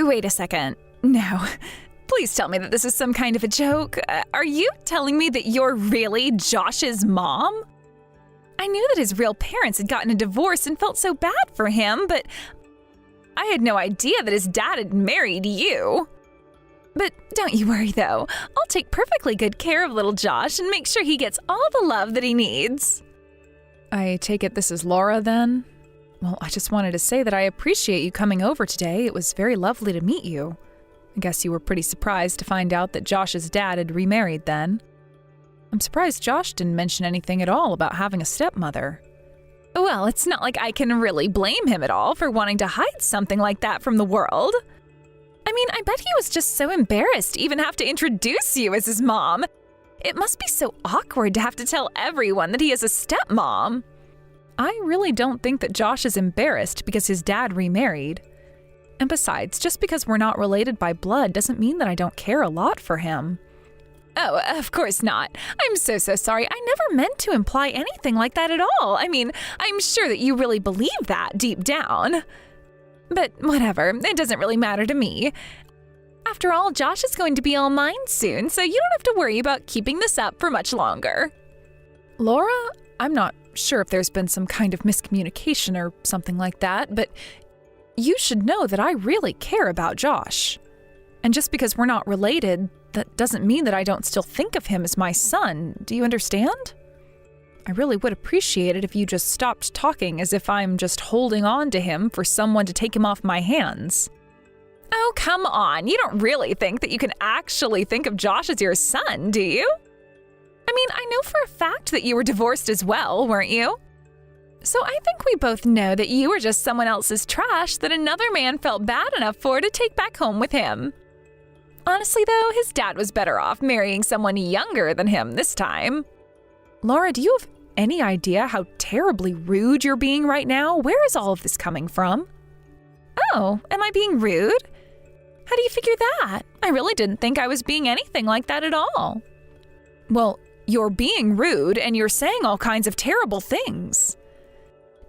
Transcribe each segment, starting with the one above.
Wait a second. No. Please tell me that this is some kind of a joke. Are you telling me that you're really Josh's mom? I knew that his real parents had gotten a divorce and felt so bad for him, but I had no idea that his dad had married you. But don't you worry, though. I'll take perfectly good care of little Josh and make sure he gets all the love that he needs. I take it this is Laura, then? Well, I just wanted to say that I appreciate you coming over today. It was very lovely to meet you. I guess you were pretty surprised to find out that Josh's dad had remarried then. I'm surprised Josh didn't mention anything at all about having a stepmother. Well, it's not like I can really blame him at all for wanting to hide something like that from the world. I mean, I bet he was just so embarrassed to even have to introduce you as his mom. It must be so awkward to have to tell everyone that he is a stepmom. I really don't think that Josh is embarrassed because his dad remarried. And besides, just because we're not related by blood doesn't mean that I don't care a lot for him. Oh, of course not. I'm so sorry. I never meant to imply anything like that at all. I mean, I'm sure that you really believe that deep down. But whatever, it doesn't really matter to me. After all, Josh is going to be all mine soon, so you don't have to worry about keeping this up for much longer. Laura, I'm not sure if there's been some kind of miscommunication or something like that, but you should know that I really care about Josh. And just because we're not related, that doesn't mean that I don't still think of him as my son. Do you understand? I really would appreciate it if you just stopped talking as if I'm just holding on to him for someone to take him off my hands. Oh, come on. You don't really think that you can actually think of Josh as your son, do you? I mean, I know for a fact that you were divorced as well, weren't you? So I think we both know that you were just someone else's trash that another man felt bad enough for to take back home with him. Honestly, though, his dad was better off marrying someone younger than him this time. Laura, do you have any idea how terribly rude you're being right now? Where is all of this coming from? Oh, am I being rude? How do you figure that? I really didn't think I was being anything like that at all. Well, you're being rude and you're saying all kinds of terrible things.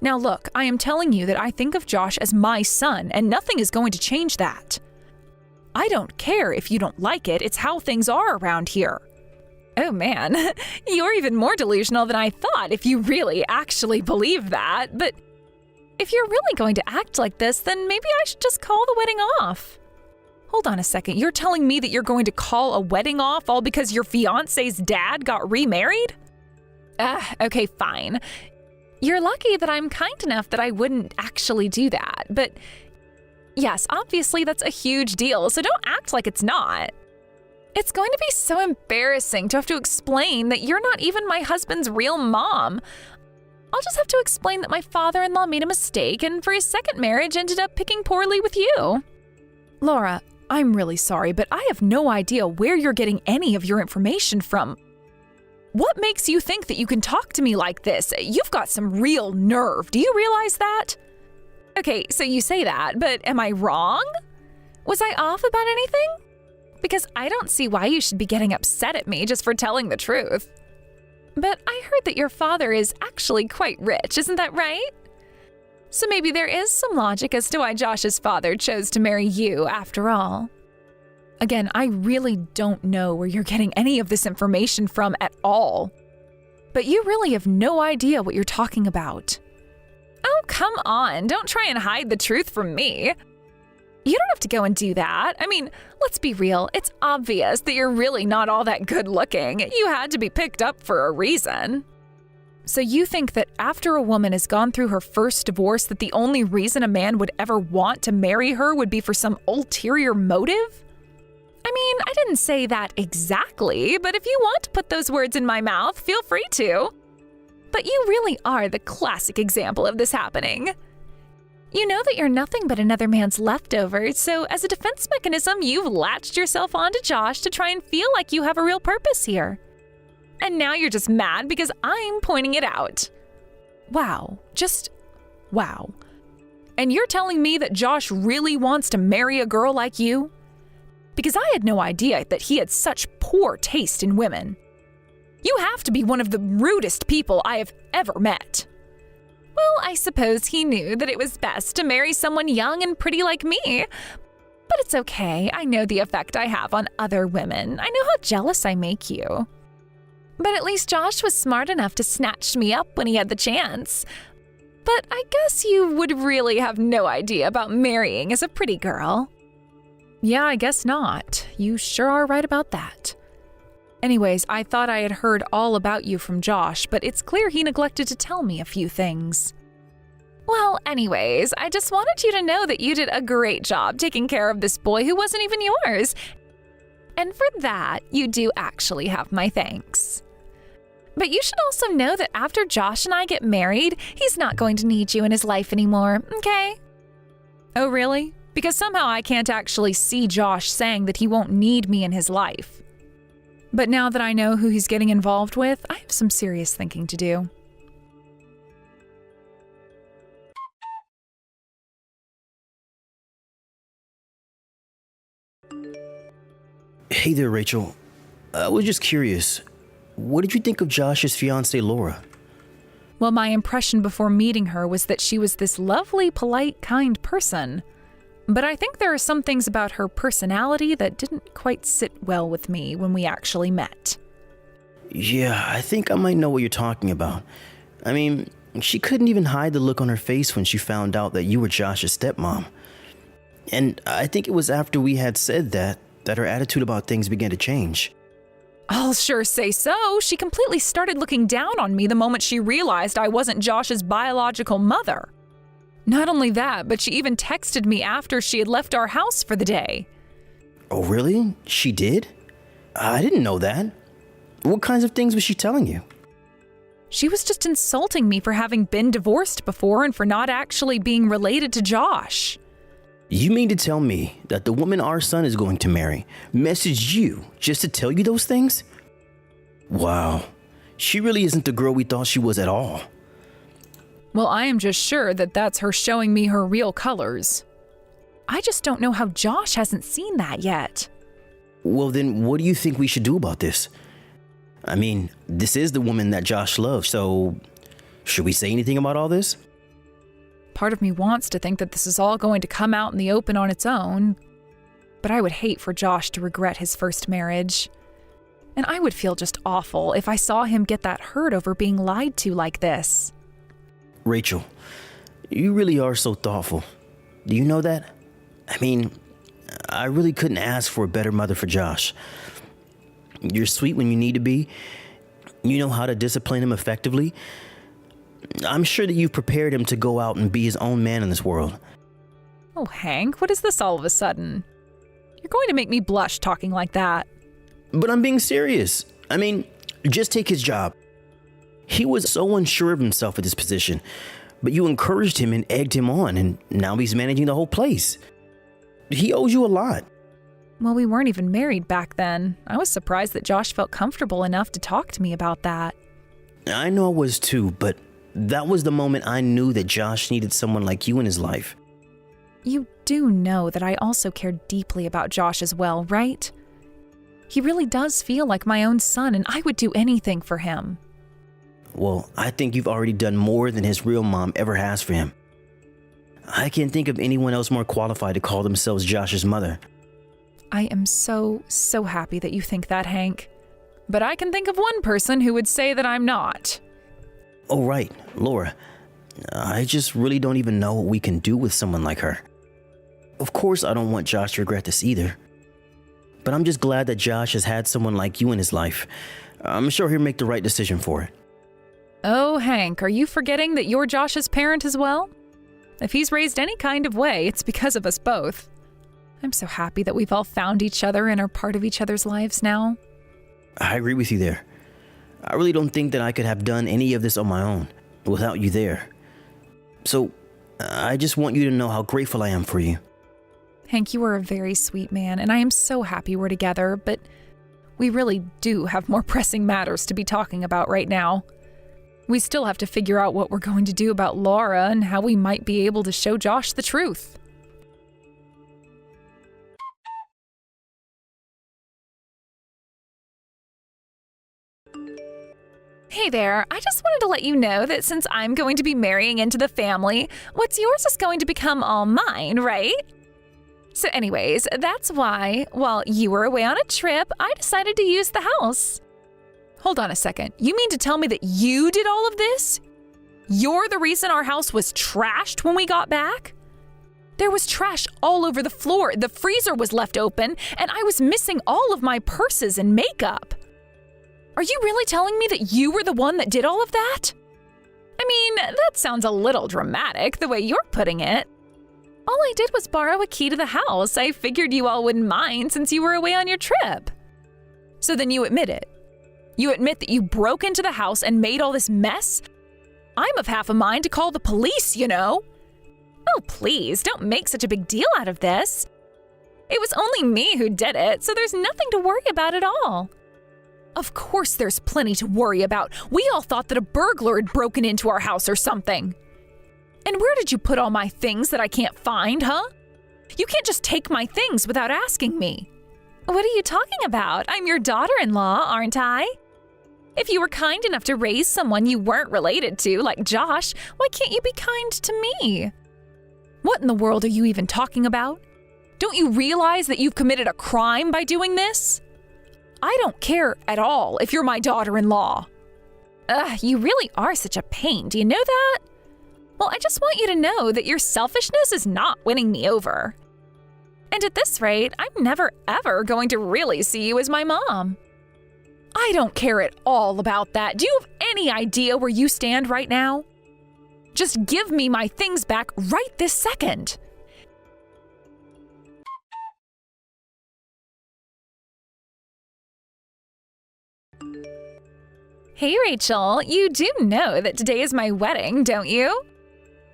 Now look, I am telling you that I think of Josh as my son, and nothing is going to change that. I don't care if you don't like it, it's how things are around here. Oh man, you're even more delusional than I thought if you really actually believe that. But if you're really going to act like this, then maybe I should just call the wedding off. Hold on a second, you're telling me that you're going to call a wedding off all because your fiance's dad got remarried? Okay, fine. You're lucky that I'm kind enough that I wouldn't actually do that, but yes, obviously that's a huge deal, so don't act like it's not. It's going to be so embarrassing to have to explain that you're not even my husband's real mom. I'll just have to explain that my father-in-law made a mistake and for his second marriage ended up picking poorly with you. Laura, I'm really sorry, but I have no idea where you're getting any of your information from. What makes you think that you can talk to me like this? You've got some real nerve. Do you realize that? Okay, so you say that, but am I wrong? Was I off about anything? Because I don't see why you should be getting upset at me just for telling the truth. But I heard that your father is actually quite rich, isn't that right? So maybe there is some logic as to why Josh's father chose to marry you after all. Again, I really don't know where you're getting any of this information from at all. But you really have no idea what you're talking about. Oh, come on, don't try and hide the truth from me. You don't have to go and do that. I mean, let's be real, it's obvious that you're really not all that good looking. You had to be picked up for a reason. So you think that after a woman has gone through her first divorce that the only reason a man would ever want to marry her would be for some ulterior motive? I mean, I didn't say that exactly, but if you want to put those words in my mouth, feel free to. But you really are the classic example of this happening. You know that you're nothing but another man's leftovers, so as a defense mechanism, you've latched yourself onto Josh to try and feel like you have a real purpose here. And now you're just mad because I'm pointing it out. Wow, just wow. And you're telling me that Josh really wants to marry a girl like you? Because I had no idea that he had such poor taste in women. You have to be one of the rudest people I have ever met. Well, I suppose he knew that it was best to marry someone young and pretty like me. But it's okay. I know the effect I have on other women. I know how jealous I make you. But at least Josh was smart enough to snatch me up when he had the chance. But I guess you would really have no idea about marrying as a pretty girl. Yeah, I guess not. You sure are right about that. Anyways, I thought I had heard all about you from Josh, but it's clear he neglected to tell me a few things. Well, anyways, I just wanted you to know that you did a great job taking care of this boy who wasn't even yours. And for that, you do actually have my thanks. But you should also know that after Josh and I get married, he's not going to need you in his life anymore, okay? Oh, really? Because somehow I can't actually see Josh saying that he won't need me in his life. But now that I know who he's getting involved with, I have some serious thinking to do. Hey there, Rachel. I was just curious. What did you think of Josh's fiancée, Laura? Well, my impression before meeting her was that she was this lovely, polite, kind person. But I think there are some things about her personality that didn't quite sit well with me when we actually met. Yeah, I think I might know what you're talking about. I mean, she couldn't even hide the look on her face when she found out that you were Josh's stepmom. And I think it was after we had said that her attitude about things began to change. I'll sure say so. She completely started looking down on me the moment she realized I wasn't Josh's biological mother. Not only that, but she even texted me after she had left our house for the day. Oh, really? She did? I didn't know that. What kinds of things was she telling you? She was just insulting me for having been divorced before and for not actually being related to Josh. You mean to tell me that the woman our son is going to marry messaged you just to tell you those things? Wow, she really isn't the girl we thought she was at all. Well, I am just sure that that's her showing me her real colors. I just don't know how Josh hasn't seen that yet. Well, then what do you think we should do about this? I mean, this is the woman that Josh loves, so should we say anything about all this? Part of me wants to think that this is all going to come out in the open on its own, but I would hate for Josh to regret his first marriage. And I would feel just awful if I saw him get that hurt over being lied to like this. Rachel, you really are so thoughtful. Do you know that? I mean, I really couldn't ask for a better mother for Josh. You're sweet when you need to be. You know how to discipline him effectively. I'm sure that you've prepared him to go out and be his own man in this world. Oh, Hank, what is this all of a sudden? You're going to make me blush talking like that. But I'm being serious. I mean, just take his job. He was so unsure of himself at this position, but you encouraged him and egged him on, and now he's managing the whole place. He owes you a lot. Well, we weren't even married back then. I was surprised that Josh felt comfortable enough to talk to me about that. I know I was too, but that was the moment I knew that Josh needed someone like you in his life. You do know that I also care deeply about Josh as well, right? He really does feel like my own son, and I would do anything for him. Well, I think you've already done more than his real mom ever has for him. I can't think of anyone else more qualified to call themselves Josh's mother. I am so happy that you think that, Hank. But I can think of one person who would say that I'm not. Oh, right, Laura. I just really don't even know what we can do with someone like her. Of course, I don't want Josh to regret this either. But I'm just glad that Josh has had someone like you in his life. I'm sure he'll make the right decision for it. Oh, Hank, are you forgetting that you're Josh's parent as well? If he's raised any kind of way, it's because of us both. I'm so happy that we've all found each other and are part of each other's lives now. I agree with you there. I really don't think that I could have done any of this on my own without you there. So, I just want you to know how grateful I am for you. Hank, you are a very sweet man, and I am so happy we're together, but we really do have more pressing matters to be talking about right now. We still have to figure out what we're going to do about Laura and how we might be able to show Josh the truth. Hey there, I just wanted to let you know that since I'm going to be marrying into the family, what's yours is going to become all mine, right? So anyways, that's why, while you were away on a trip, I decided to use the house. Hold on a second. You mean to tell me that you did all of this? You're the reason our house was trashed when we got back? There was trash all over the floor, the freezer was left open, and I was missing all of my purses and makeup. Are you really telling me that you were the one that did all of that? I mean, that sounds a little dramatic, the way you're putting it. All I did was borrow a key to the house. I figured you all wouldn't mind since you were away on your trip. So then you admit it. You admit that you broke into the house and made all this mess? I'm of half a mind to call the police, you know. Oh, please, don't make such a big deal out of this. It was only me who did it, so there's nothing to worry about at all. Of course there's plenty to worry about. We all thought that a burglar had broken into our house or something. And where did you put all my things that I can't find, huh? You can't just take my things without asking me. What are you talking about? I'm your daughter-in-law, aren't I? If you were kind enough to raise someone you weren't related to, like Josh, why can't you be kind to me? What in the world are you even talking about? Don't you realize that you've committed a crime by doing this? I don't care at all if you're my daughter-in-law. Ugh, you really are such a pain, do you know that? Well, I just want you to know that your selfishness is not winning me over. And at this rate, I'm never ever going to really see you as my mom. I don't care at all about that. Do you have any idea where you stand right now? Just give me my things back right this second. Hey, Rachel, you do know that today is my wedding, don't you?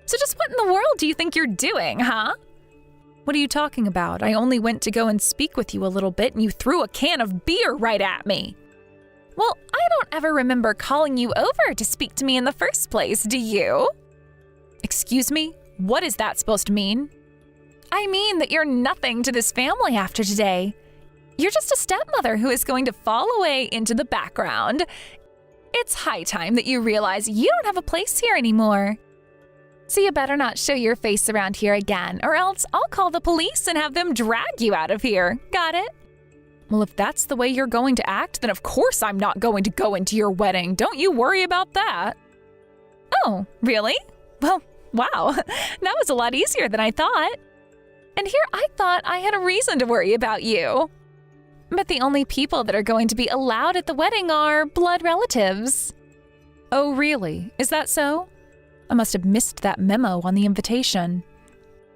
So just what in the world do you think you're doing, huh? What are you talking about? I only went to go and speak with you a little bit and you threw a can of beer right at me. Well, I don't ever remember calling you over to speak to me in the first place, do you? Excuse me? What is that supposed to mean? I mean that you're nothing to this family after today. You're just a stepmother who is going to fall away into the background. It's high time that you realize you don't have a place here anymore. So you better not show your face around here again, or else I'll call the police and have them drag you out of here. Got it? Well, if that's the way you're going to act, then of course I'm not going to go into your wedding. Don't you worry about that. Oh, really? Well, wow, that was a lot easier than I thought. And here I thought I had a reason to worry about you. But the only people that are going to be allowed at the wedding are blood relatives. Oh, really? Is that so? I must have missed that memo on the invitation.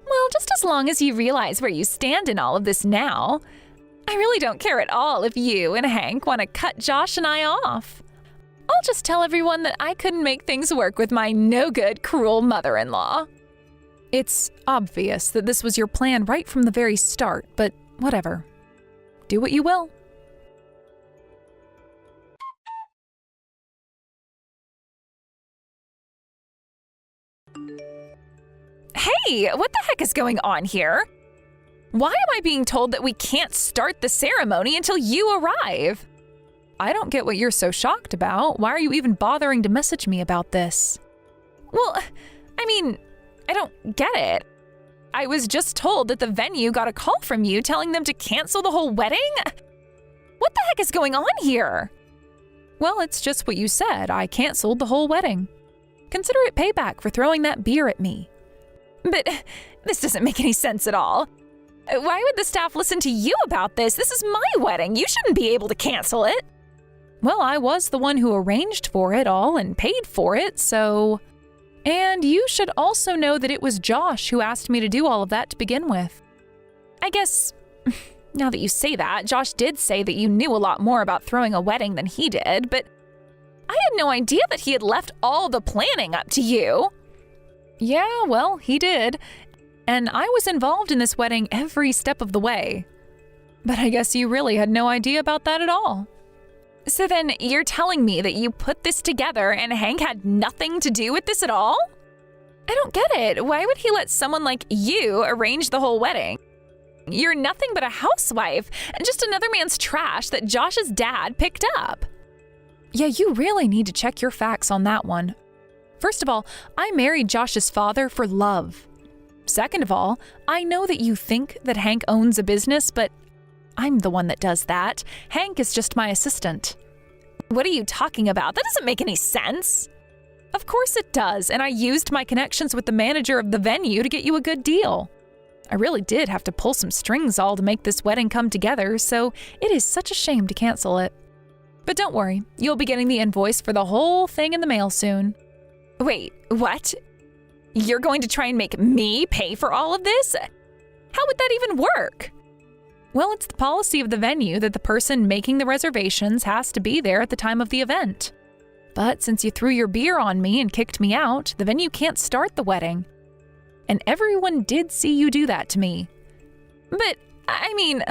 Well, just as long as you realize where you stand in all of this now. I really don't care at all if you and Hank want to cut Josh and I off. I'll just tell everyone that I couldn't make things work with my no-good, cruel mother-in-law. It's obvious that this was your plan right from the very start, but whatever. Do what you will. Hey, what the heck is going on here? Why am I being told that we can't start the ceremony until you arrive? I don't get what you're so shocked about. Why are you even bothering to message me about this? Well, I mean, I don't get it. I was just told that the venue got a call from you telling them to cancel the whole wedding? What the heck is going on here? Well, it's just what you said. I canceled the whole wedding. Consider it payback for throwing that beer at me. But this doesn't make any sense at all. Why would the staff listen to you about this? This is my wedding. You shouldn't be able to cancel it. Well, I was the one who arranged for it all and paid for it, so... And you should also know that it was Josh who asked me to do all of that to begin with. I guess, now that you say that, Josh did say that you knew a lot more about throwing a wedding than he did, but I had no idea that he had left all the planning up to you. Yeah, well, he did. And I was involved in this wedding every step of the way. But I guess you really had no idea about that at all. So then you're telling me that you put this together and Hank had nothing to do with this at all? I don't get it. Why would he let someone like you arrange the whole wedding? You're nothing but a housewife and just another man's trash that Josh's dad picked up. Yeah, you really need to check your facts on that one. First of all, I married Josh's father for love. Second of all, I know that you think that Hank owns a business, but I'm the one that does that. Hank is just my assistant. What are you talking about? That doesn't make any sense. Of course it does, and I used my connections with the manager of the venue to get you a good deal. I really did have to pull some strings all to make this wedding come together, so it is such a shame to cancel it. But don't worry, you'll be getting the invoice for the whole thing in the mail soon. Wait, what? You're going to try and make me pay for all of this? How would that even work? Well, it's the policy of the venue that the person making the reservations has to be there at the time of the event. But since you threw your beer on me and kicked me out, the venue can't start the wedding. And everyone did see you do that to me. But, I mean,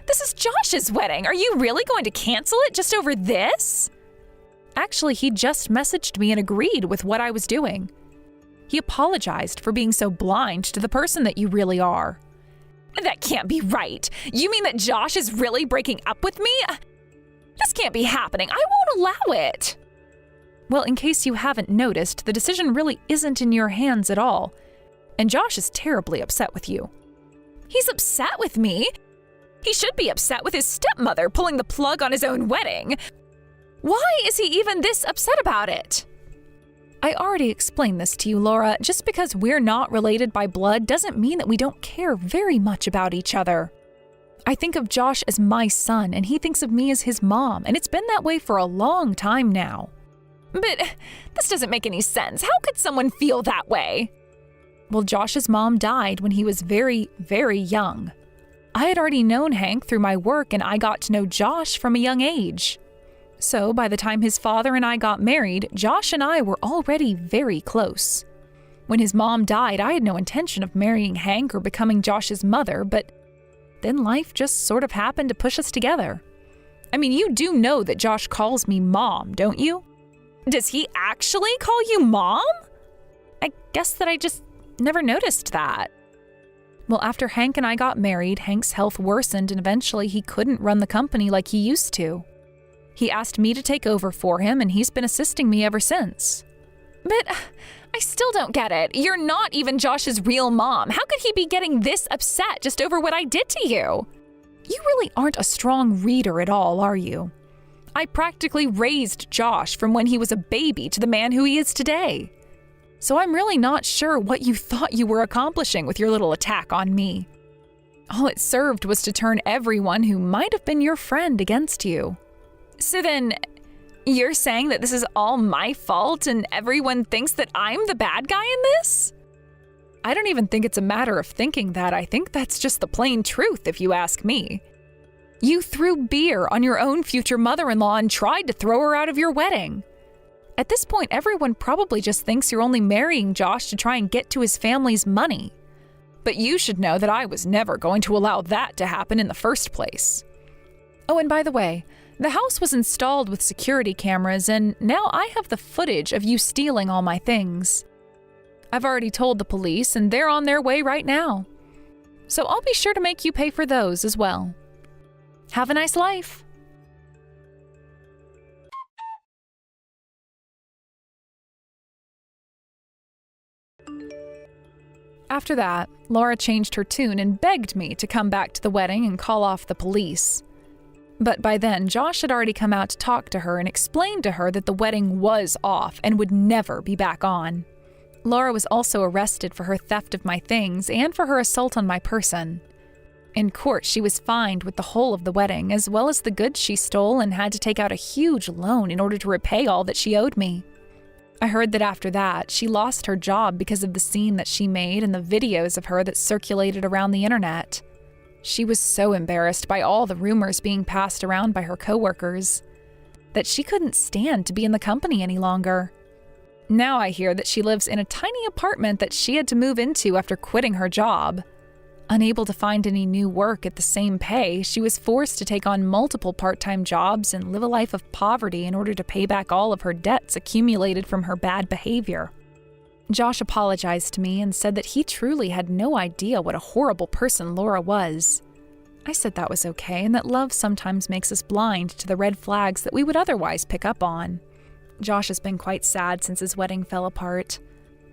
this is Josh's wedding. Are you really going to cancel it just over this? Actually, he just messaged me and agreed with what I was doing. He apologized for being so blind to the person that you really are. That can't be right. You mean that Josh is really breaking up with me? This can't be happening. I won't allow it. Well, in case you haven't noticed, the decision really isn't in your hands at all. And Josh is terribly upset with you. He's upset with me? He should be upset with his stepmother pulling the plug on his own wedding. Why is he even this upset about it? I already explained this to you, Laura. Just because we're not related by blood doesn't mean that we don't care very much about each other. I think of Josh as my son, and he thinks of me as his mom, and it's been that way for a long time now. But this doesn't make any sense. How could someone feel that way? Well, Josh's mom died when he was very, very young. I had already known Hank through my work, and I got to know Josh from a young age. So by the time his father and I got married, Josh and I were already very close. When his mom died, I had no intention of marrying Hank or becoming Josh's mother, but then life just sort of happened to push us together. I mean, you do know that Josh calls me Mom, don't you? Does he actually call you Mom? I guess that I just never noticed that. Well, after Hank and I got married, Hank's health worsened and eventually he couldn't run the company like he used to. He asked me to take over for him, and he's been assisting me ever since. But I still don't get it. You're not even Josh's real mom. How could he be getting this upset just over what I did to you? You really aren't a strong reader at all, are you? I practically raised Josh from when he was a baby to the man who he is today. So I'm really not sure what you thought you were accomplishing with your little attack on me. All it served was to turn everyone who might have been your friend against you. So then, you're saying that this is all my fault and everyone thinks that I'm the bad guy in this? I don't even think it's a matter of thinking that. I think that's just the plain truth, if you ask me. You threw beer on your own future mother-in-law and tried to throw her out of your wedding. At this point, everyone probably just thinks you're only marrying Josh to try and get to his family's money. But you should know that I was never going to allow that to happen in the first place. Oh, and by the way, the house was installed with security cameras, and now I have the footage of you stealing all my things. I've already told the police, and they're on their way right now. So I'll be sure to make you pay for those as well. Have a nice life. After that, Laura changed her tune and begged me to come back to the wedding and call off the police. But by then, Josh had already come out to talk to her and explained to her that the wedding was off and would never be back on. Laura was also arrested for her theft of my things and for her assault on my person. In court, she was fined with the whole of the wedding, as well as the goods she stole, and had to take out a huge loan in order to repay all that she owed me. I heard that after that, she lost her job because of the scene that she made and the videos of her that circulated around the internet. She was so embarrassed by all the rumors being passed around by her coworkers that she couldn't stand to be in the company any longer. Now I hear that she lives in a tiny apartment that she had to move into after quitting her job. Unable to find any new work at the same pay, she was forced to take on multiple part-time jobs and live a life of poverty in order to pay back all of her debts accumulated from her bad behavior. Josh apologized to me and said that he truly had no idea what a horrible person Laura was. I said that was okay and that love sometimes makes us blind to the red flags that we would otherwise pick up on. Josh has been quite sad since his wedding fell apart.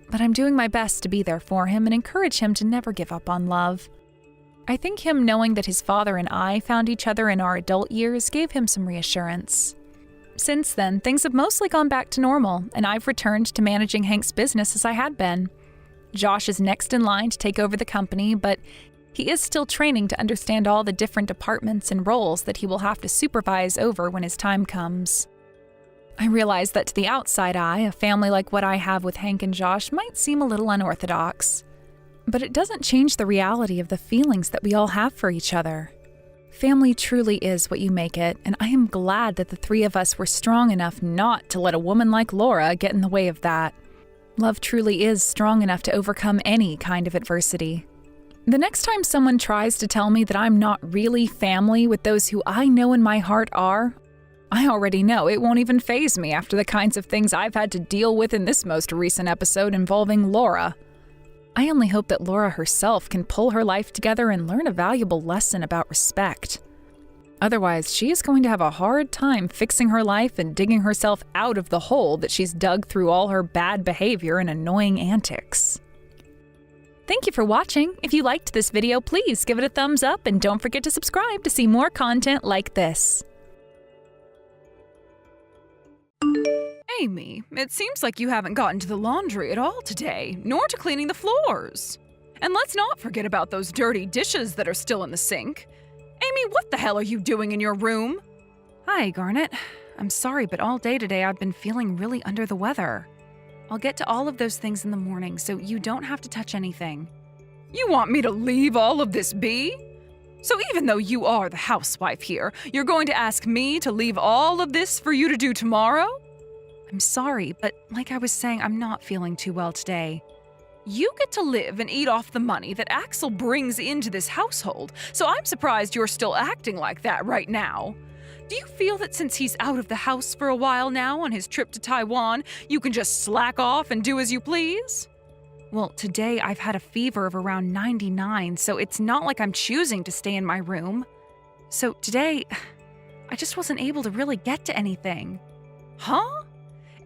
But I'm doing my best to be there for him and encourage him to never give up on love. I think him knowing that his father and I found each other in our adult years gave him some reassurance. Since then, things have mostly gone back to normal, and I've returned to managing Hank's business as I had been. Josh is next in line to take over the company, but he is still training to understand all the different departments and roles that he will have to supervise over when his time comes. I realize that to the outside eye, a family like what I have with Hank and Josh might seem a little unorthodox. But it doesn't change the reality of the feelings that we all have for each other. Family truly is what you make it, and I am glad that the three of us were strong enough not to let a woman like Laura get in the way of that. Love truly is strong enough to overcome any kind of adversity. The next time someone tries to tell me that I'm not really family with those who I know in my heart are, I already know it won't even faze me after the kinds of things I've had to deal with in this most recent episode involving Laura. I only hope that Laura herself can pull her life together and learn a valuable lesson about respect. Otherwise, she is going to have a hard time fixing her life and digging herself out of the hole that she's dug through all her bad behavior and annoying antics. Thank you for watching. If you liked this video, please give it a thumbs up and don't forget to subscribe to see more content like this. Amy, it seems like you haven't gotten to the laundry at all today, nor to cleaning the floors. And let's not forget about those dirty dishes that are still in the sink. Amy, what the hell are you doing in your room? Hi, Garnet. I'm sorry, but all day today I've been feeling really under the weather. I'll get to all of those things in the morning, so you don't have to touch anything. You want me to leave all of this be? So even though you are the housewife here, you're going to ask me to leave all of this for you to do tomorrow? I'm sorry, but like I was saying, I'm not feeling too well today. You get to live and eat off the money that Axel brings into this household, so I'm surprised you're still acting like that right now. Do you feel that since he's out of the house for a while now on his trip to Taiwan, you can just slack off and do as you please? Well, today I've had a fever of around 99, so it's not like I'm choosing to stay in my room. So today, I just wasn't able to really get to anything. Huh?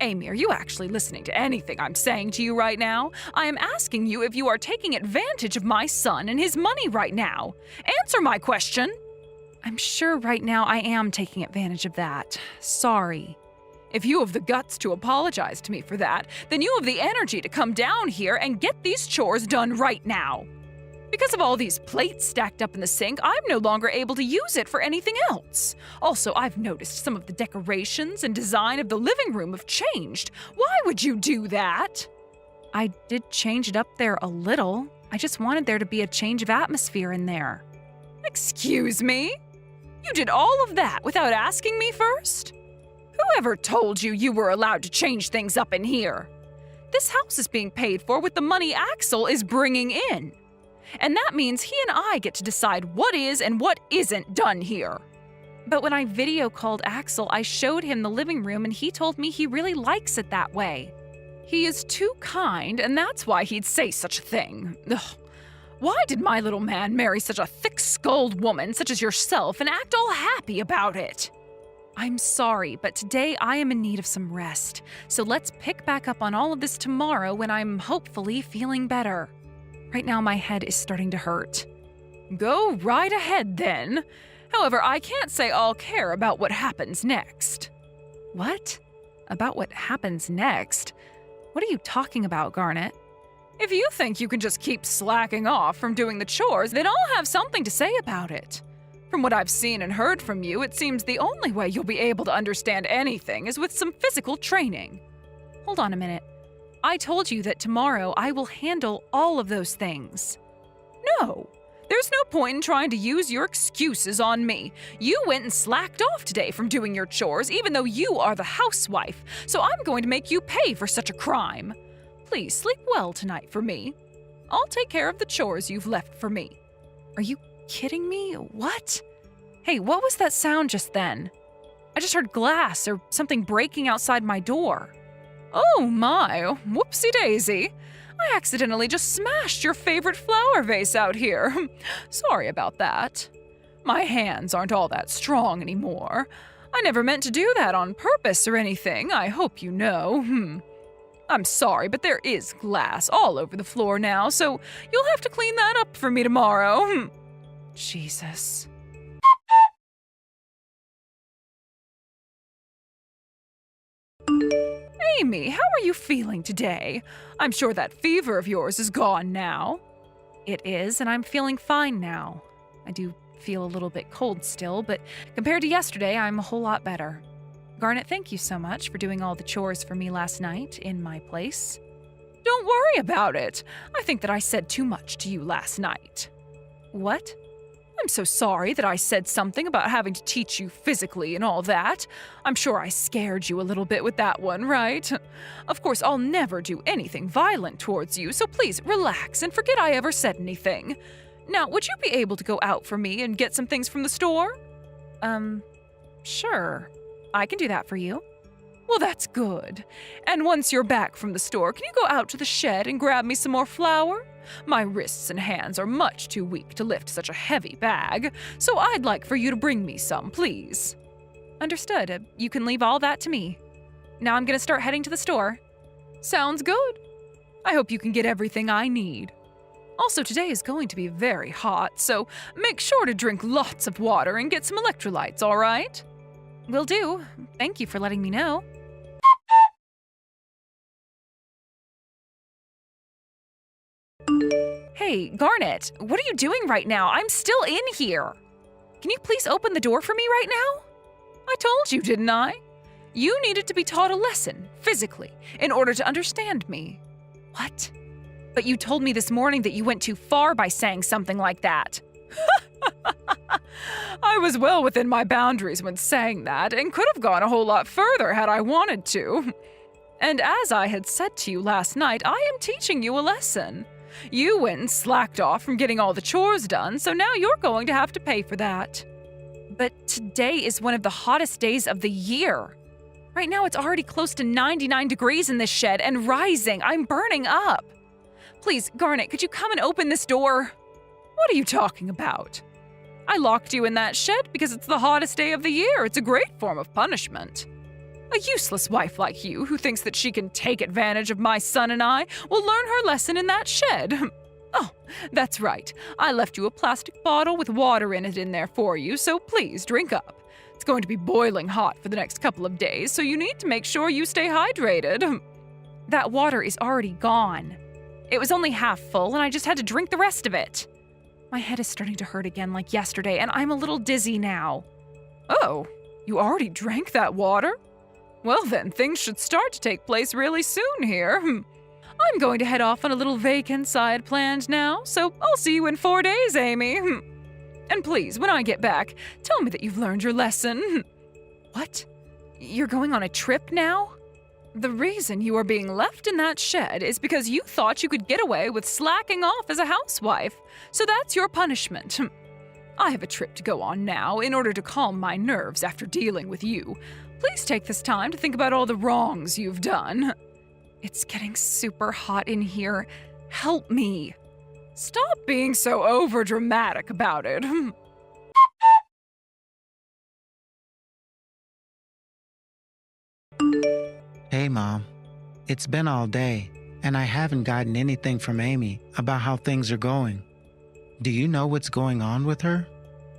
Amy, are you actually listening to anything I'm saying to you right now? I am asking you if you are taking advantage of my son and his money right now. Answer my question. I'm sure right now I am taking advantage of that. Sorry. If you have the guts to apologize to me for that, then you have the energy to come down here and get these chores done right now. Because of all these plates stacked up in the sink, I'm no longer able to use it for anything else. Also, I've noticed some of the decorations and design of the living room have changed. Why would you do that? I did change it up there a little. I just wanted there to be a change of atmosphere in there. Excuse me? You did all of that without asking me first? Whoever told you you were allowed to change things up in here? This house is being paid for with the money Axel is bringing in. And that means he and I get to decide what is and what isn't done here. But when I video called Axel, I showed him the living room and he told me he really likes it that way. He is too kind, and that's why he'd say such a thing. Ugh. Why did my little man marry such a thick-skulled woman such as yourself and act all happy about it? I'm sorry, but today I am in need of some rest. So let's pick back up on all of this tomorrow when I'm hopefully feeling better. Right now my head is starting to hurt. Go right ahead then. However, I can't say I'll care about what happens next. What? About what happens next? What are you talking about, Garnet? If you think you can just keep slacking off from doing the chores, then I'll have something to say about it. From what I've seen and heard from you, it seems the only way you'll be able to understand anything is with some physical training. Hold on a minute. I told you that tomorrow I will handle all of those things. No, there's no point in trying to use your excuses on me. You went and slacked off today from doing your chores, even though you are the housewife, so I'm going to make you pay for such a crime. Please sleep well tonight for me. I'll take care of the chores you've left for me. Are you kidding me? What? Hey, what was that sound just then? I just heard glass or something breaking outside my door. Oh my, whoopsie daisy. I accidentally just smashed your favorite flower vase out here. Sorry about that. My hands aren't all that strong anymore. I never meant to do that on purpose or anything, I hope you know. I'm sorry, but there is glass all over the floor now, so you'll have to clean that up for me tomorrow. Jesus. Amy, how are you feeling today? I'm sure that fever of yours is gone now. It is, and I'm feeling fine now. I do feel a little bit cold still, but compared to yesterday, I'm a whole lot better. Garnet, thank you so much for doing all the chores for me last night in my place. Don't worry about it. I think that I said too much to you last night. What? I'm so sorry that I said something about having to teach you physically and all that. I'm sure I scared you a little bit with that one, right? Of course, I'll never do anything violent towards you, so please relax and forget I ever said anything. Now, would you be able to go out for me and get some things from the store? Sure. I can do that for you. Well, that's good. And once you're back from the store, can you go out to the shed and grab me some more flour? My wrists and hands are much too weak to lift such a heavy bag, so I'd like for you to bring me some, please. Understood. You can leave all that to me. Now I'm gonna start heading to the store. Sounds good. I hope you can get everything I need. Also, today is going to be very hot, so make sure to drink lots of water and get some electrolytes, all right? Will do. Thank you for letting me know. Hey, Garnet, what are you doing right now? I'm still in here. Can you please open the door for me right now? I told you, didn't I? You needed to be taught a lesson, physically, in order to understand me. What? But you told me this morning that you went too far by saying something like that. I was well within my boundaries when saying that, and could have gone a whole lot further had I wanted to. And as I had said to you last night, I am teaching you a lesson. You went and slacked off from getting all the chores done, so now you're going to have to pay for that. But today is one of the hottest days of the year. Right now it's already close to 99 degrees in this shed and rising. I'm burning up. Please, Garnet, could you come and open this door? What are you talking about? I locked you in that shed because it's the hottest day of the year. It's a great form of punishment. A useless wife like you, who thinks that she can take advantage of my son and I, will learn her lesson in that shed. Oh, that's right. I left you a plastic bottle with water in it in there for you, so please drink up. It's going to be boiling hot for the next couple of days, so you need to make sure you stay hydrated. That water is already gone. It was only half full, and I just had to drink the rest of it. My head is starting to hurt again like yesterday, and I'm a little dizzy now. Oh, you already drank that water? Well then, things should start to take place really soon here. I'm going to head off on a little vacant side planned now, so I'll see you in 4 days, Amy. And please, when I get back, tell me that you've learned your lesson. What? You're going on a trip now? The reason you are being left in that shed is because you thought you could get away with slacking off as a housewife, so that's your punishment. I have a trip to go on now in order to calm my nerves after dealing with you. Please take this time to think about all the wrongs you've done. It's getting super hot in here. Help me. Stop being so overdramatic about it. Hey, Mom. It's been all day, and I haven't gotten anything from Amy about how things are going. Do you know what's going on with her?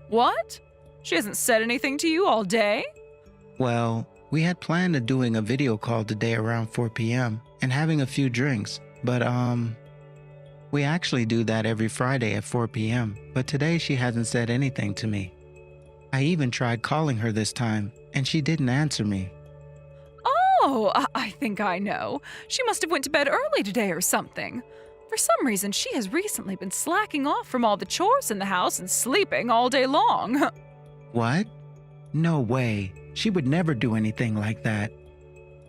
What? She hasn't said anything to you all day? Well, we had planned on doing a video call today around 4 p.m. and having a few drinks, but we actually do that every Friday at 4 p.m., but today she hasn't said anything to me. I even tried calling her this time, and she didn't answer me. Oh, I think I know. She must have went to bed early today or something. For some reason, she has recently been slacking off from all the chores in the house and sleeping all day long. What? No way. She would never do anything like that.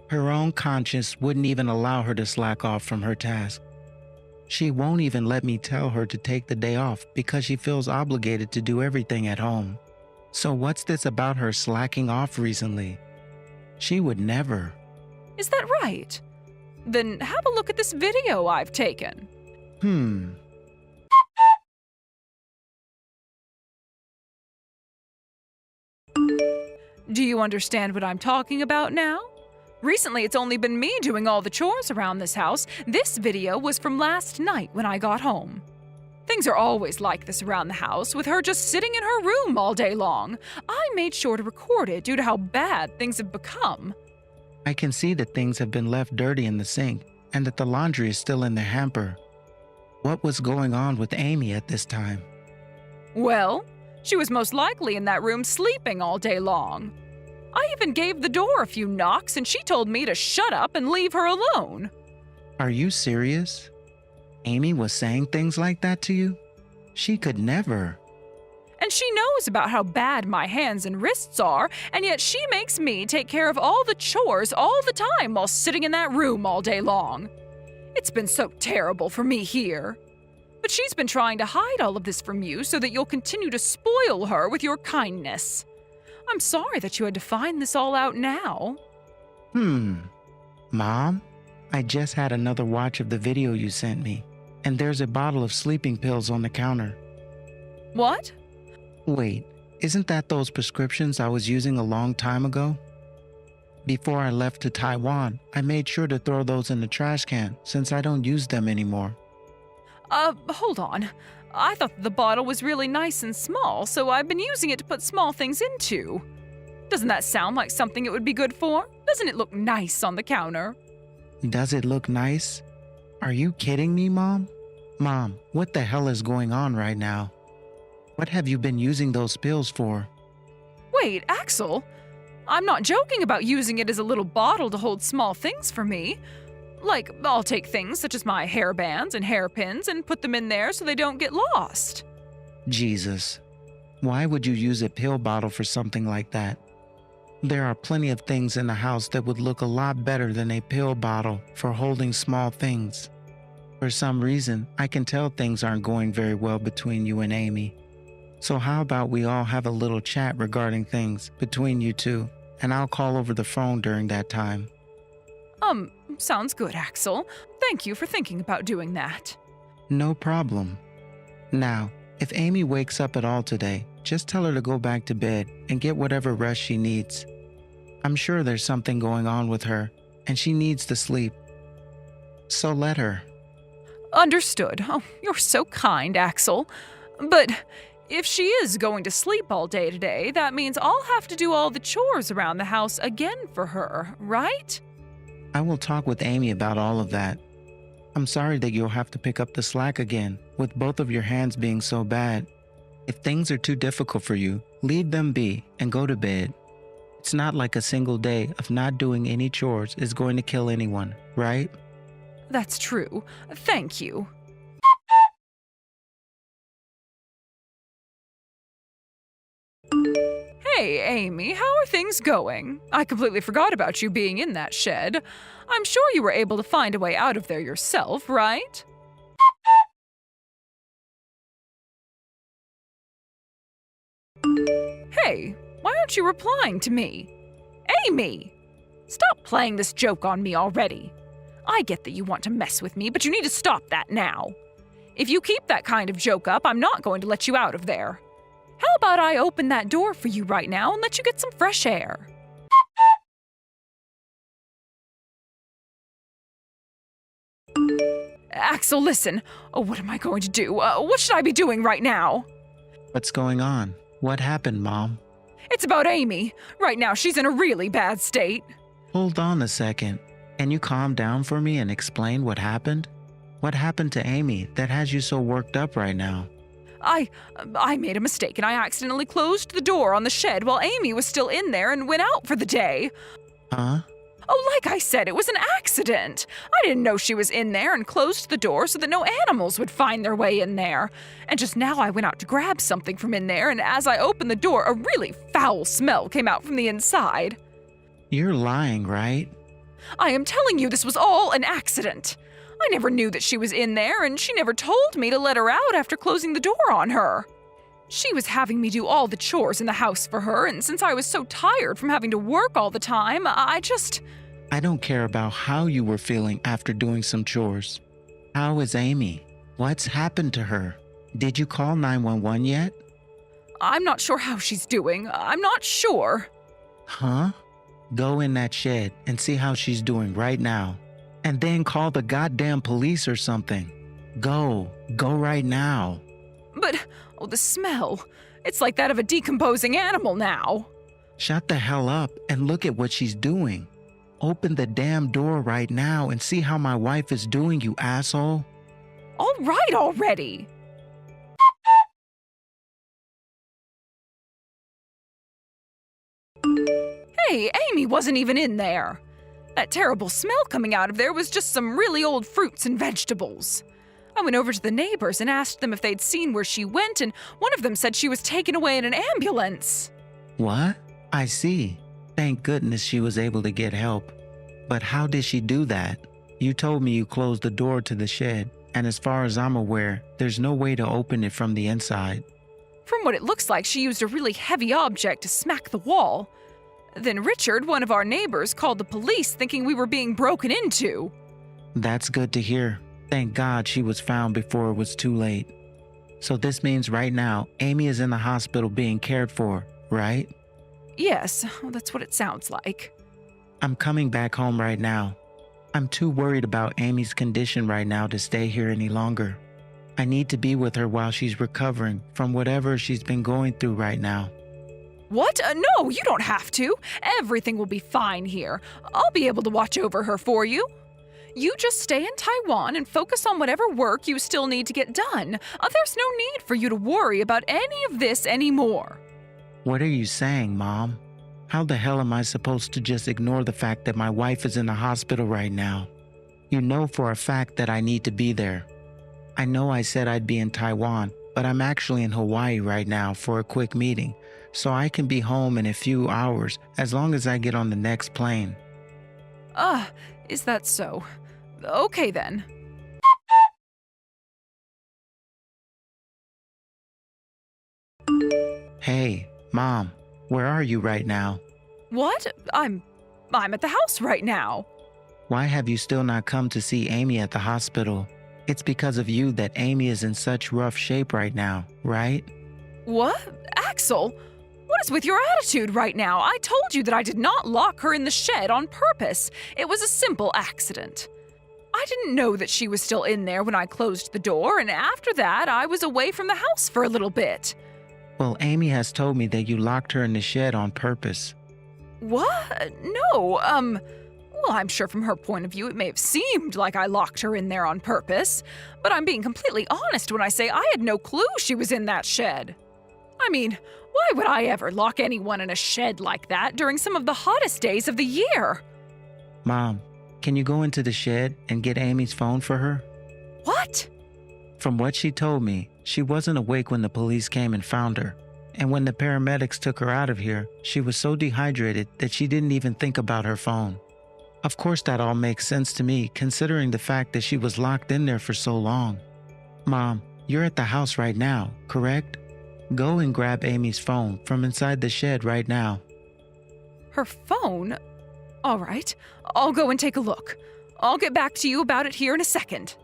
Her own conscience wouldn't even allow her to slack off from her task. She won't even let me tell her to take the day off because she feels obligated to do everything at home. So what's this about her slacking off recently? She would never. Is that right? Then have a look at this video I've taken. Do you understand what I'm talking about now? Recently, it's only been me doing all the chores around this house. This video was from last night when I got home. Things are always like this around the house, with her just sitting in her room all day long. I made sure to record it due to how bad things have become. I can see that things have been left dirty in the sink and that the laundry is still in the hamper. What was going on with Amy at this time? Well, she was most likely in that room sleeping all day long. I even gave the door a few knocks and she told me to shut up and leave her alone. Are you serious? Amy was saying things like that to you? She could never. And she knows about how bad my hands and wrists are, and yet she makes me take care of all the chores all the time while sitting in that room all day long. It's been so terrible for me here. But she's been trying to hide all of this from you so that you'll continue to spoil her with your kindness. I'm sorry that you had to find this all out now. Mom, I just had another watch of the video you sent me, and there's a bottle of sleeping pills on the counter. What? Wait, isn't that those prescriptions I was using a long time ago? Before I left to Taiwan, I made sure to throw those in the trash can since I don't use them anymore. Hold on. I thought the bottle was really nice and small, so I've been using it to put small things into. Doesn't that sound like something it would be good for? Doesn't it look nice on the counter? Does it look nice? Are you kidding me, Mom? Mom, what the hell is going on right now? What have you been using those pills for? Wait, Axel? I'm not joking about using it as a little bottle to hold small things for me. Like, I'll take things such as my hairbands and hairpins and put them in there so they don't get lost. Jesus, why would you use a pill bottle for something like that? There are plenty of things in the house that would look a lot better than a pill bottle for holding small things. For some reason, I can tell things aren't going very well between you and Amy. So how about we all have a little chat regarding things between you two, and I'll call over the phone during that time. Sounds good, Axel. Thank you for thinking about doing that. No problem. Now, if Amy wakes up at all today, just tell her to go back to bed and get whatever rest she needs. I'm sure there's something going on with her, and she needs to sleep. So let her. Understood. Oh, you're so kind, Axel. But if she is going to sleep all day today, that means I'll have to do all the chores around the house again for her, right? I will talk with Amy about all of that. I'm sorry that you'll have to pick up the slack again, with both of your hands being so bad. If things are too difficult for you, leave them be and go to bed. It's not like a single day of not doing any chores is going to kill anyone, right? That's true. Thank you. Hey, Amy, how are things going? I completely forgot about you being in that shed. I'm sure you were able to find a way out of there yourself, right? Hey, why aren't you replying to me? Amy! Stop playing this joke on me already. I get that you want to mess with me, but you need to stop that now. If you keep that kind of joke up, I'm not going to let you out of there. How about I open that door for you right now and let you get some fresh air? Axel, listen. Oh, what am I going to do? What should I be doing right now? What's going on? What happened, Mom? It's about Amy. Right now, she's in a really bad state. Hold on a second. Can you calm down for me and explain what happened? What happened to Amy that has you so worked up right now? I made a mistake and I accidentally closed the door on the shed while Amy was still in there and went out for the day. Huh? Oh, like I said, it was an accident. I didn't know she was in there and closed the door so that no animals would find their way in there. And just now I went out to grab something from in there, and as I opened the door, a really foul smell came out from the inside. You're lying, right? I am telling you this was all an accident. I never knew that she was in there, and she never told me to let her out after closing the door on her. She was having me do all the chores in the house for her, and since I was so tired from having to work all the time, I don't care about how you were feeling after doing some chores. How is Amy? What's happened to her? Did you call 911 yet? I'm not sure how she's doing. I'm not sure. Huh? Go in that shed and see how she's doing right now. And then call the goddamn police or something. Go right now. But, oh, the smell. It's like that of a decomposing animal now. Shut the hell up and look at what she's doing. Open the damn door right now and see how my wife is doing, you asshole. All right already. Hey, Amy wasn't even in there. That terrible smell coming out of there was just some really old fruits and vegetables. I went over to the neighbors and asked them if they'd seen where she went, and one of them said she was taken away in an ambulance. What? I see. Thank goodness she was able to get help. But how did she do that? You told me you closed the door to the shed, and as far as I'm aware, there's no way to open it from the inside. From what it looks like, she used a really heavy object to smack the wall. Then Richard, one of our neighbors, called the police thinking we were being broken into. That's good to hear. Thank God she was found before it was too late. So this means right now, Amy is in the hospital being cared for, right? Yes, that's what it sounds like. I'm coming back home right now. I'm too worried about Amy's condition right now to stay here any longer. I need to be with her while she's recovering from whatever she's been going through right now. What? No, you don't have to. Everything will be fine here. I'll be able to watch over her for you. You just stay in Taiwan and focus on whatever work you still need to get done. There's no need for you to worry about any of this anymore. What are you saying, Mom? How the hell am I supposed to just ignore the fact that my wife is in the hospital right now? You know for a fact that I need to be there. I know I said I'd be in Taiwan, but I'm actually in Hawaii right now for a quick meeting, so I can be home in a few hours as long as I get on the next plane. Is that so? Okay then. Hey, Mom, where are you right now? What? I'm at the house right now. Why have you still not come to see Amy at the hospital? It's because of you that Amy is in such rough shape right now, right? What? Axel? What is with your attitude right now? I told you that I did not lock her in the shed on purpose. It was a simple accident. I didn't know that she was still in there when I closed the door, and after that, I was away from the house for a little bit. Well, Amy has told me that you locked her in the shed on purpose. What? No, well, I'm sure from her point of view it may have seemed like I locked her in there on purpose, but I'm being completely honest when I say I had no clue she was in that shed. I mean, why would I ever lock anyone in a shed like that during some of the hottest days of the year? Mom, can you go into the shed and get Amy's phone for her? What? From what she told me, she wasn't awake when the police came and found her. And when the paramedics took her out of here, she was so dehydrated that she didn't even think about her phone. Of course, that all makes sense to me, considering the fact that she was locked in there for so long. Mom, you're at the house right now, correct? Go and grab Amy's phone from inside the shed right now. Her phone? All right, I'll go and take a look. I'll get back to you about it here in a second.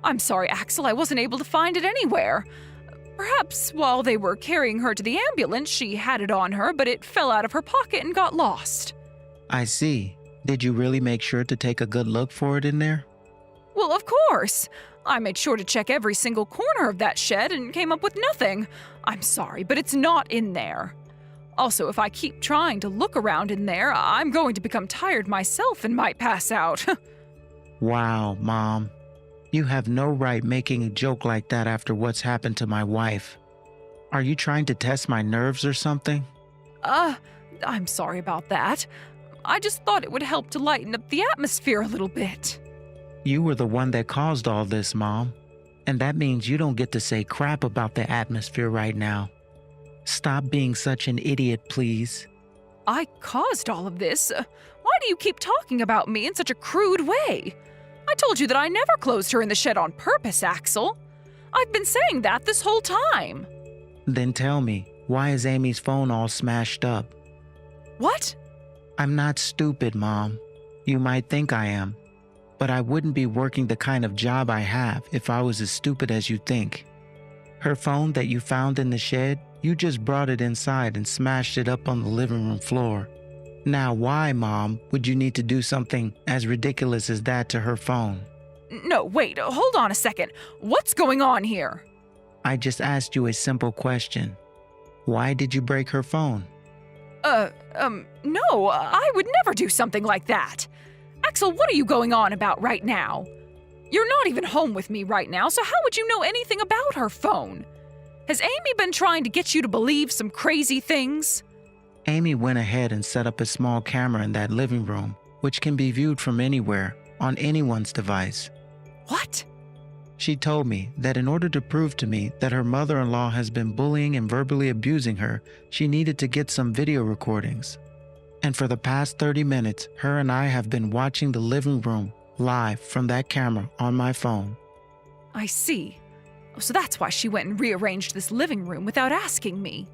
I'm sorry, Axel, I wasn't able to find it anywhere. Perhaps while they were carrying her to the ambulance, she had it on her, but it fell out of her pocket and got lost. I see. Did you really make sure to take a good look for it in there? Well, of course. I made sure to check every single corner of that shed and came up with nothing. I'm sorry, but it's not in there. Also, if I keep trying to look around in there, I'm going to become tired myself and might pass out. Wow, Mom. You have no right making a joke like that after what's happened to my wife. Are you trying to test my nerves or something? I'm sorry about that. I just thought it would help to lighten up the atmosphere a little bit. You were the one that caused all this, Mom. And that means you don't get to say crap about the atmosphere right now. Stop being such an idiot, please. I caused all of this. Why do you keep talking about me in such a crude way? I told you that I never closed her in the shed on purpose, Axel. I've been saying that this whole time. Then tell me, why is Amy's phone all smashed up? What? I'm not stupid, Mom. You might think I am. But I wouldn't be working the kind of job I have if I was as stupid as you think. Her phone that you found in the shed, you just brought it inside and smashed it up on the living room floor. Now, why, Mom, would you need to do something as ridiculous as that to her phone? No, wait, hold on a second. What's going on here? I just asked you a simple question. Why did you break her phone? No, I would never do something like that. Axel, what are you going on about right now? You're not even home with me right now, so how would you know anything about her phone? Has Amy been trying to get you to believe some crazy things? Amy went ahead and set up a small camera in that living room, which can be viewed from anywhere, on anyone's device. What? She told me that in order to prove to me that her mother-in-law has been bullying and verbally abusing her, she needed to get some video recordings. And for the past 30 minutes, her and I have been watching the living room live from that camera on my phone. I see. So that's why she went and rearranged this living room without asking me.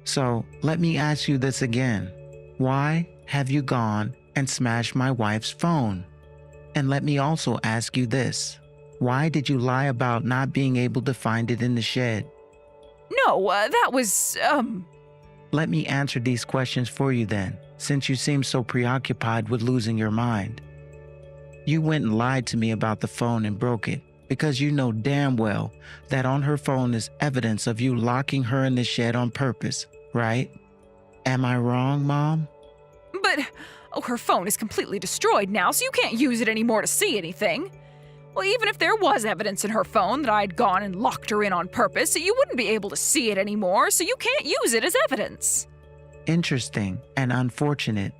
So let me ask you this again. Why have you gone and smashed my wife's phone? And let me also ask you this. Why did you lie about not being able to find it in the shed? No, that was, Let me answer these questions for you then, since you seem so preoccupied with losing your mind. You went and lied to me about the phone and broke it because you know damn well that on her phone is evidence of you locking her in the shed on purpose, right? Am I wrong, Mom? But, her phone is completely destroyed now, so you can't use it anymore to see anything. Well, even if there was evidence in her phone that I'd gone and locked her in on purpose, you wouldn't be able to see it anymore, so you can't use it as evidence. Interesting and unfortunate.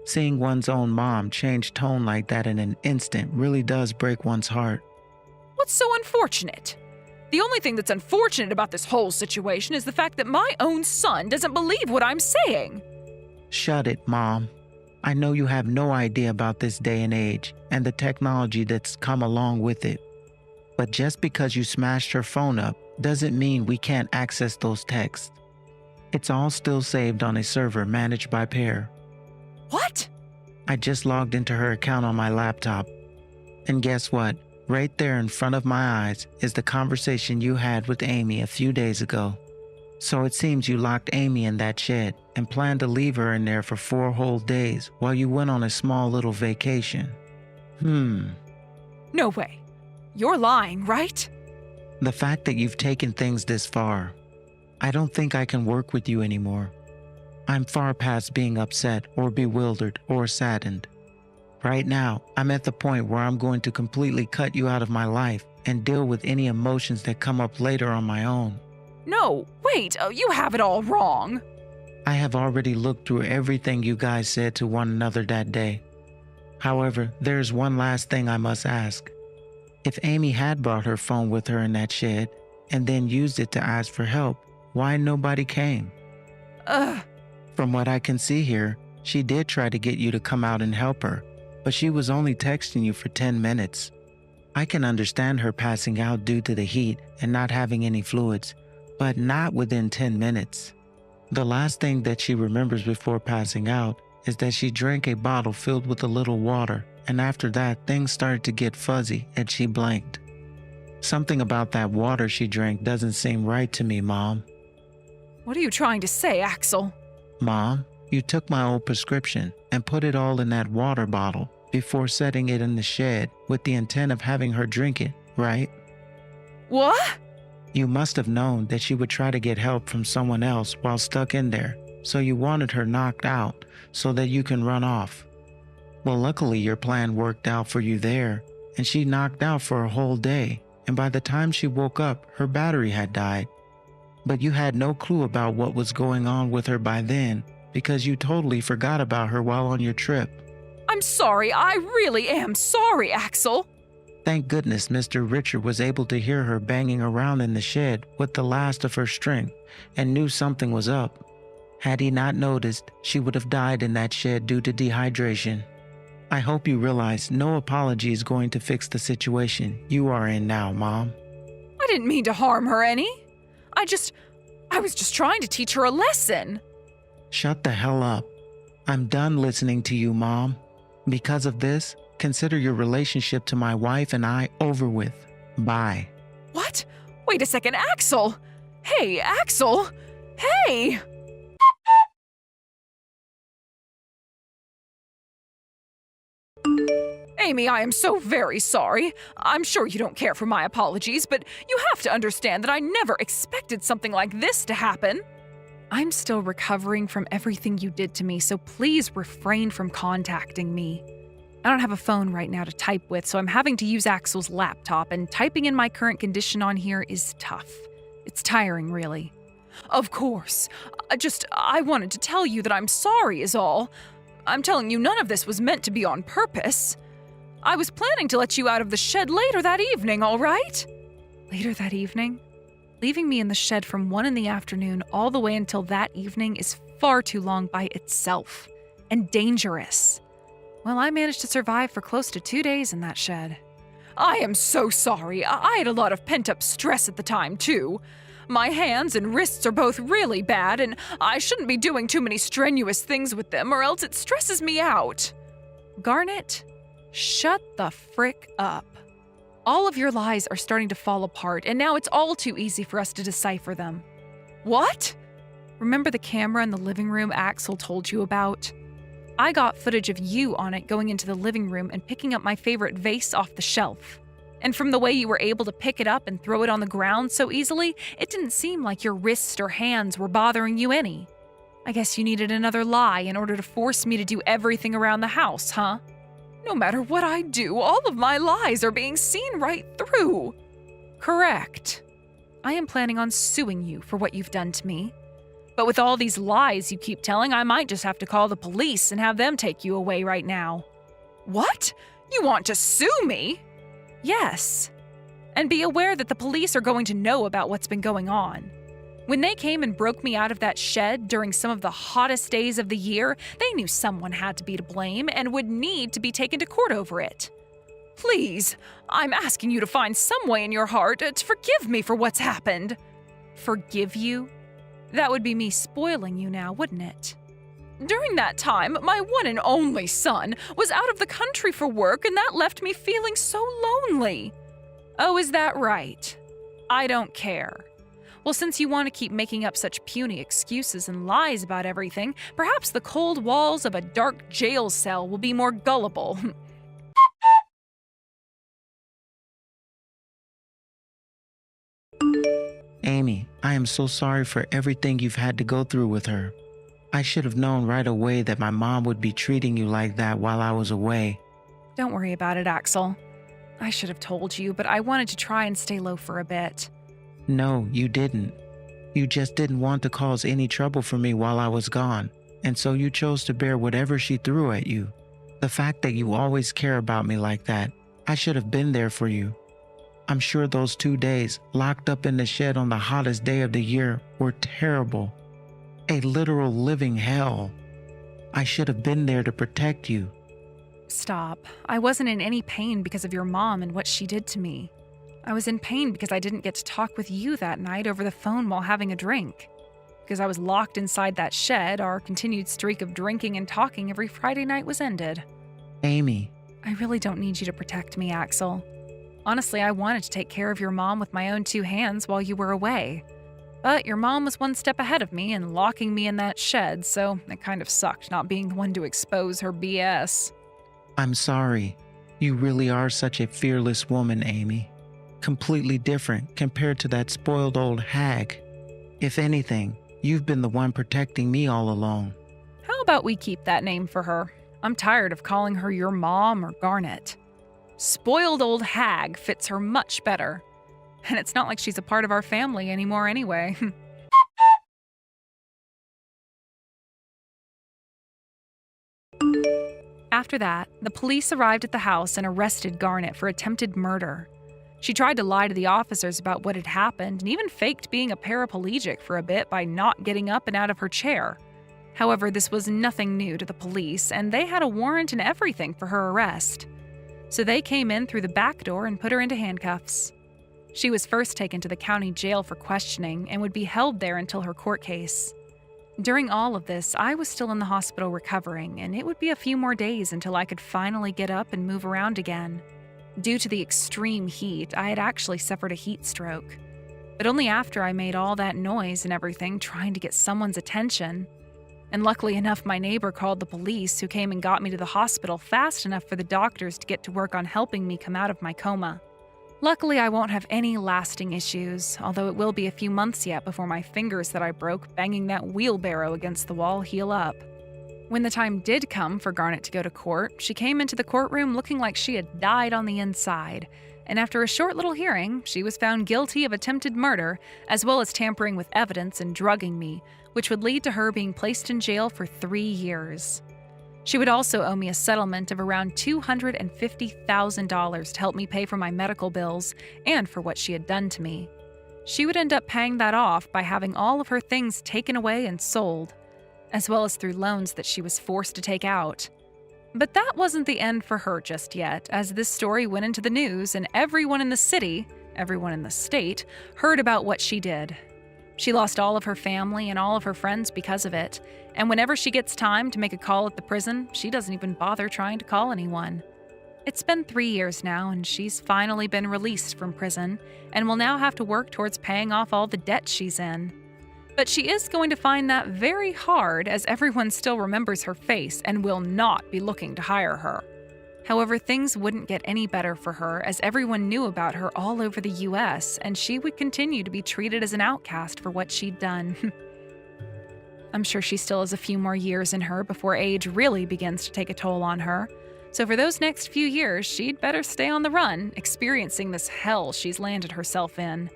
Seeing one's own mom change tone like that in an instant really does break one's heart. What's so unfortunate? The only thing that's unfortunate about this whole situation is the fact that my own son doesn't believe what I'm saying. Shut it, Mom. I know you have no idea about this day and age and the technology that's come along with it. But just because you smashed her phone up doesn't mean we can't access those texts. It's all still saved on a server managed by Pear. What? I just logged into her account on my laptop. And guess what? Right there in front of my eyes is the conversation you had with Amy a few days ago. So it seems you locked Amy in that shed and planned to leave her in there for 4 whole days while you went on a small little vacation. No way. You're lying, right? The fact that you've taken things this far, I don't think I can work with you anymore. I'm far past being upset or bewildered or saddened. Right now, I'm at the point where I'm going to completely cut you out of my life and deal with any emotions that come up later on my own. No, wait, you have it all wrong. I have already looked through everything you guys said to one another that day. However, there's one last thing I must ask. If Amy had brought her phone with her in that shed and then used it to ask for help, why nobody came? From what I can see here, she did try to get you to come out and help her, but she was only texting you for 10 minutes. I can understand her passing out due to the heat and not having any fluids, but not within 10 minutes. The last thing that she remembers before passing out is that she drank a bottle filled with a little water, and after that, things started to get fuzzy and she blanked. Something about that water she drank doesn't seem right to me, Mom. What are you trying to say, Axel? Mom, you took my old prescription and put it all in that water bottle before setting it in the shed with the intent of having her drink it, right? What? You must have known that she would try to get help from someone else while stuck in there, so you wanted her knocked out so that you can run off. Well, luckily your plan worked out for you there, and she knocked out for a whole day, and by the time she woke up, her battery had died. But you had no clue about what was going on with her by then, because you totally forgot about her while on your trip. I'm sorry, I really am sorry, Axel. Thank goodness Mr. Richard was able to hear her banging around in the shed with the last of her strength and knew something was up. Had he not noticed, she would have died in that shed due to dehydration. I hope you realize no apology is going to fix the situation you are in now, Mom. I didn't mean to harm her any. I was just trying to teach her a lesson. Shut the hell up. I'm done listening to you, Mom. Because of this, consider your relationship to my wife and I over with. Bye. What? Wait a second, Axel! Hey, Axel! Hey! Amy, I am so very sorry. I'm sure you don't care for my apologies, but you have to understand that I never expected something like this to happen. I'm still recovering from everything you did to me, so please refrain from contacting me. I don't have a phone right now to type with, so I'm having to use Axel's laptop, and typing in my current condition on here is tough. It's tiring, really. Of course. I wanted to tell you that I'm sorry is all. I'm telling you none of this was meant to be on purpose. I was planning to let you out of the shed later that evening, all right? Later that evening? Leaving me in the shed from 1 in the afternoon all the way until that evening is far too long by itself. And dangerous. Well, I managed to survive for close to 2 days in that shed. I am so sorry. I had a lot of pent-up stress at the time, too. My hands and wrists are both really bad, and I shouldn't be doing too many strenuous things with them, or else it stresses me out. Garnet, shut the frick up. All of your lies are starting to fall apart, and now it's all too easy for us to decipher them. What? Remember the camera in the living room Axel told you about? I got footage of you on it going into the living room and picking up my favorite vase off the shelf. And from the way you were able to pick it up and throw it on the ground so easily, it didn't seem like your wrists or hands were bothering you any. I guess you needed another lie in order to force me to do everything around the house, huh? No matter what I do, all of my lies are being seen right through. Correct. I am planning on suing you for what you've done to me. But with all these lies you keep telling, I might just have to call the police and have them take you away right now. What? You want to sue me? Yes. And be aware that the police are going to know about what's been going on. When they came and broke me out of that shed during some of the hottest days of the year, they knew someone had to be to blame and would need to be taken to court over it. Please, I'm asking you to find some way in your heart to forgive me for what's happened. Forgive you? That would be me spoiling you now, wouldn't it? During that time, my one and only son was out of the country for work, and that left me feeling so lonely. Oh, is that right? I don't care. Well, since you want to keep making up such puny excuses and lies about everything, perhaps the cold walls of a dark jail cell will be more gullible. Amy, I am so sorry for everything you've had to go through with her. I should have known right away that my mom would be treating you like that while I was away. Don't worry about it, Axel. I should have told you, but I wanted to try and stay low for a bit. No, you didn't. You just didn't want to cause any trouble for me while I was gone, and so you chose to bear whatever she threw at you. The fact that you always care about me like that, I should have been there for you. I'm sure those 2 days, locked up in the shed on the hottest day of the year, were terrible. A literal living hell. I should have been there to protect you. Stop. I wasn't in any pain because of your mom and what she did to me. I was in pain because I didn't get to talk with you that night over the phone while having a drink. Because I was locked inside that shed, our continued streak of drinking and talking every Friday night was ended. Amy. I really don't need you to protect me, Axel. Honestly, I wanted to take care of your mom with my own 2 hands while you were away. But your mom was one step ahead of me and locking me in that shed, so it kind of sucked not being the one to expose her BS. I'm sorry. You really are such a fearless woman, Amy. Completely different compared to that spoiled old hag. If anything, you've been the one protecting me all along. How about we keep that name for her? I'm tired of calling her your mom or Garnet. Spoiled old hag fits her much better. And it's not like she's a part of our family anymore anyway. After that, the police arrived at the house and arrested Garnet for attempted murder. She tried to lie to the officers about what had happened and even faked being a paraplegic for a bit by not getting up and out of her chair. However, this was nothing new to the police, and they had a warrant and everything for her arrest. So they came in through the back door and put her into handcuffs. She was first taken to the county jail for questioning and would be held there until her court case. During all of this, I was still in the hospital recovering, and it would be a few more days until I could finally get up and move around again. Due to the extreme heat, I had actually suffered a heat stroke. but only after I made all that noise and everything trying to get someone's attention. And luckily enough, my neighbor called the police, who came and got me to the hospital fast enough for the doctors to get to work on helping me come out of my coma. Luckily, I won't have any lasting issues, although it will be a few months yet before my fingers that I broke banging that wheelbarrow against the wall heal up. When the time did come for Garnet to go to court, she came into the courtroom looking like she had died on the inside, and after a short little hearing, she was found guilty of attempted murder, as well as tampering with evidence and drugging me, which would lead to her being placed in jail for 3 years. She would also owe me a settlement of around $250,000 to help me pay for my medical bills and for what she had done to me. She would end up paying that off by having all of her things taken away and sold, as well as through loans that she was forced to take out. But that wasn't the end for her just yet, as this story went into the news and everyone in the city, everyone in the state, heard about what she did. She lost all of her family and all of her friends because of it, and whenever she gets time to make a call at the prison, she doesn't even bother trying to call anyone. It's been 3 years now, and she's finally been released from prison, and will now have to work towards paying off all the debt she's in. But she is going to find that very hard, as everyone still remembers her face and will not be looking to hire her. However, things wouldn't get any better for her, as everyone knew about her all over the US, and she would continue to be treated as an outcast for what she'd done. I'm sure she still has a few more years in her before age really begins to take a toll on her. So for those next few years, she'd better stay on the run, experiencing this hell she's landed herself in.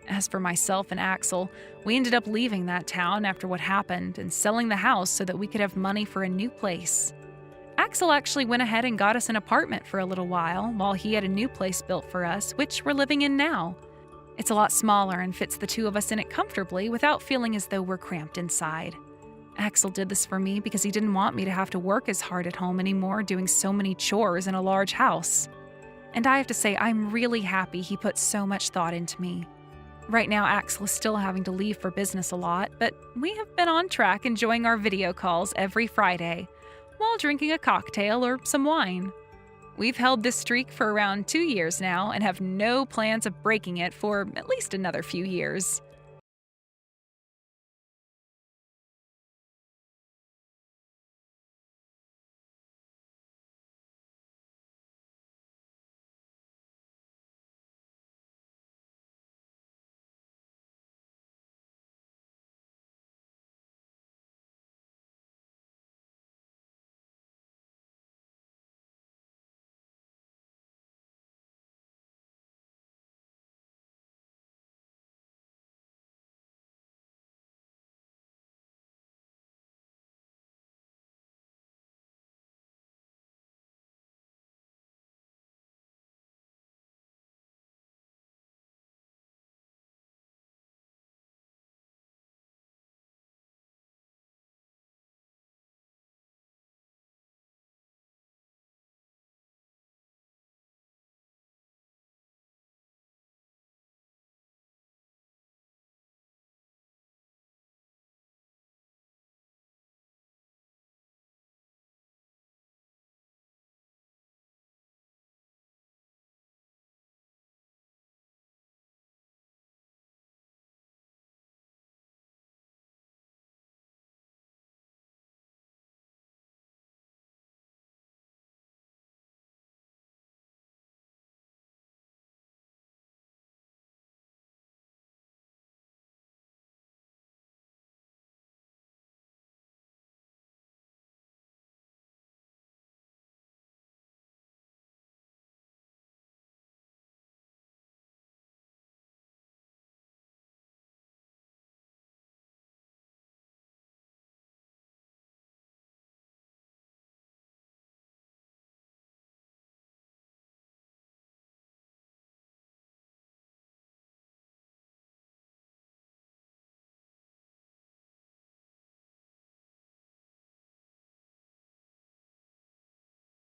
As for myself and Axel, we ended up leaving that town after what happened and selling the house so that we could have money for a new place. Axel actually went ahead and got us an apartment for a little while he had a new place built for us, which we're living in now. It's a lot smaller and fits the two of us in it comfortably without feeling as though we're cramped inside. Axel did this for me because he didn't want me to have to work as hard at home anymore doing so many chores in a large house. And I have to say, I'm really happy he put so much thought into me. Right now, Axel is still having to leave for business a lot, but we have been on track enjoying our video calls every Friday, while drinking a cocktail or some wine. We've held this streak for around 2 years now and have no plans of breaking it for at least another few years.